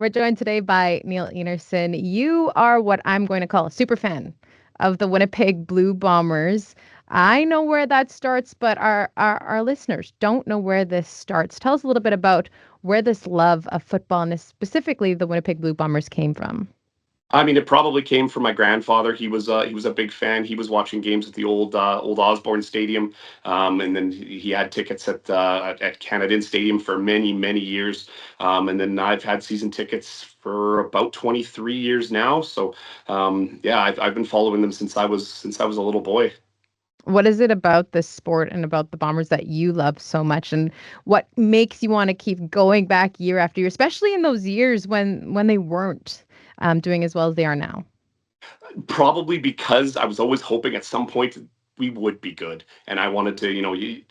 We're joined today by Neal Einarson. You are what I'm going to call a super fan of the Winnipeg Blue Bombers. I know where that starts, but our listeners don't know where this starts. Tell us a little bit about where this love of football and specifically the Winnipeg Blue Bombers came from. I mean, it probably came from my grandfather. He was a big fan. He was watching games at the old Osborne Stadium, and then he had tickets at Canadian Stadium for many years. And then I've had season tickets for about 23 years now. So yeah, I've been following them since I was a little boy. What is it about this sport and about the Bombers that you love so much, and what makes you want to keep going back year after year, especially in those years when they weren't doing as well as they are now? Probably because I was always hoping at some point we would be good, and I wanted to,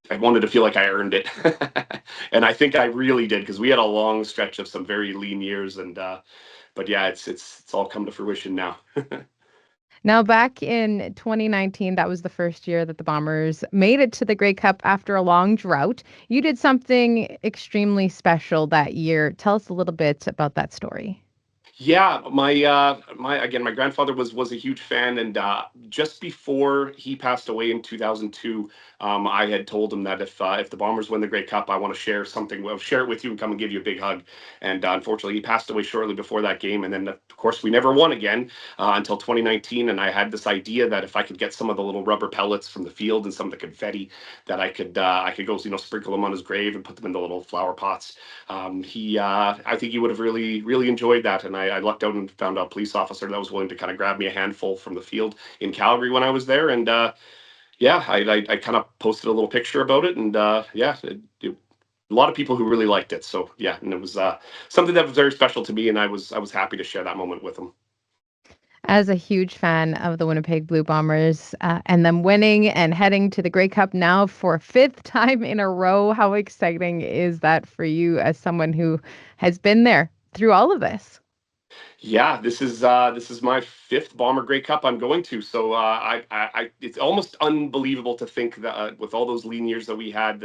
I wanted to feel like I earned it, and I think I really did because we had a long stretch of some very lean years, and but yeah, it's all come to fruition now. Now, back in 2019, that was the first year that the Bombers made it to the Grey Cup after a long drought. You did something extremely special that year. Tell us a little bit about that story. Yeah, my grandfather was a huge fan, and just before he passed away in 2002, I had told him that if the Bombers win the Grey Cup, I want to share something. Well, share it with you and come and give you a big hug. And unfortunately, he passed away shortly before that game, and then of course we never won again until 2019. And I had this idea that if I could get some of the little rubber pellets from the field and some of the confetti, that I could go sprinkle them on his grave and put them in the little flower pots. I think he would have really enjoyed that, and I lucked out and found a police officer that was willing to kind of grab me a handful from the field in Calgary when I was there, and yeah, I kind of posted a little picture about it, and yeah, a lot of people who really liked it. So yeah, and it was something that was very special to me, and I was happy to share that moment with them. As a huge fan of the Winnipeg Blue Bombers and them winning and heading to the Grey Cup now for a fifth time in a row, how exciting is that for you as someone who has been there through all of this? Yeah, this is my fifth Bomber Grey Cup I'm going to. So it's almost unbelievable to think that with all those lean years that we had,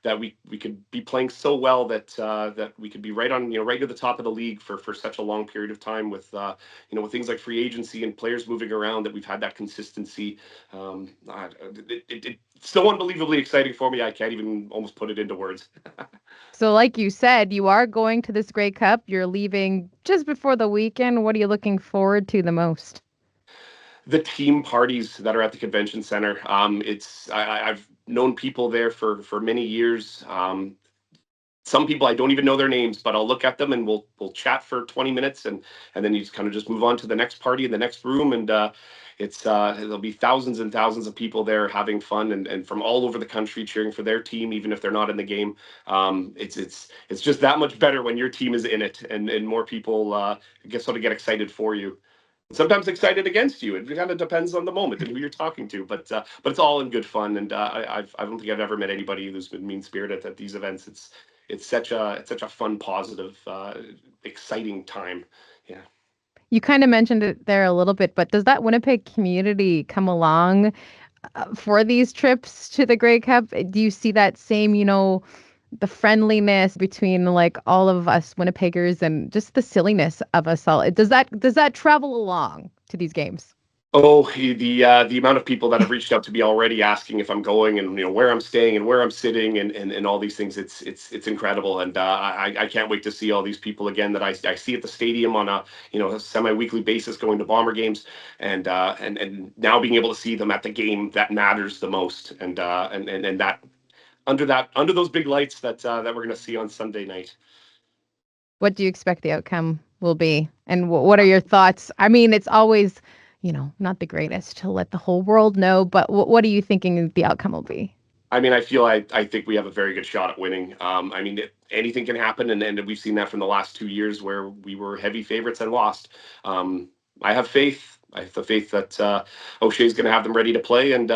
that we could be playing so well that we could be right on right at the top of the league for such a long period of time with with things like free agency and players moving around, that we've had that consistency. It's so unbelievably exciting for me. I can't even almost put it into words. So, like you said, you are going to this Grey Cup. You're leaving just before the weekend. What are you looking forward to the most? The team parties that are at the convention center. I've known people there for many years. Some people I don't even know their names, but I'll look at them and we'll chat for 20 minutes, and then you just kind of just move on to the next party in the next room, and there'll be thousands and thousands of people there having fun, and from all over the country cheering for their team, even if they're not in the game. It's just that much better when your team is in it, and more people get excited for you. Sometimes excited against you. It kind of depends on the moment and who you're talking to, but it's all in good fun. And I don't think I've ever met anybody who's been mean spirited at these events. It's such a fun, positive, exciting time. Yeah. You kind of mentioned it there a little bit, but does that Winnipeg community come along for these trips to the Grey Cup? Do you see that same, the friendliness between like all of us Winnipeggers and just the silliness of us all? Does that travel along to these games? Oh, the amount of people that have reached out to me already asking if I'm going, and where I'm staying and where I'm sitting, and all these things. It's incredible, and I can't wait to see all these people again that I see at the stadium on a semi-weekly basis, going to Bomber games, and now being able to see them at the game that matters the most, and under those big lights that we're going to see on Sunday night. What do you expect the outcome will be? And what are your thoughts? I mean, it's always, not the greatest to let the whole world know, but what are you thinking the outcome will be? I mean, I think we have a very good shot at winning. I mean, anything can happen, and we've seen that from the last 2 years where we were heavy favorites and lost. I have faith. I have the faith that O'Shea's going to have them ready to play, and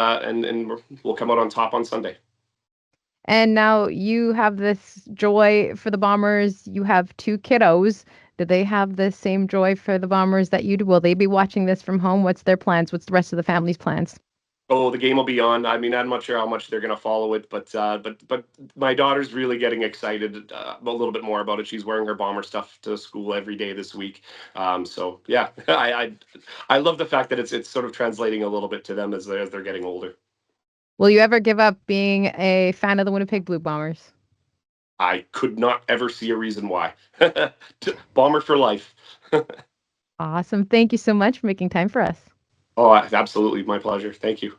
we'll come out on top on Sunday. And now you have this joy for the Bombers. You have two kiddos. Do they have the same joy for the Bombers that you do? Will they be watching this from home? What's their plans? What's the rest of the family's plans? Oh, the game will be on. I mean, I'm not sure how much they're going to follow it, but my daughter's really getting excited a little bit more about it. She's wearing her bomber stuff to school every day this week. So yeah, I love the fact that it's sort of translating a little bit to them as they're getting older. Will you ever give up being a fan of the Winnipeg Blue Bombers? I could not ever see a reason why. Bomber for life. Awesome. Thank you so much for making time for us. Oh, absolutely, my pleasure. Thank you.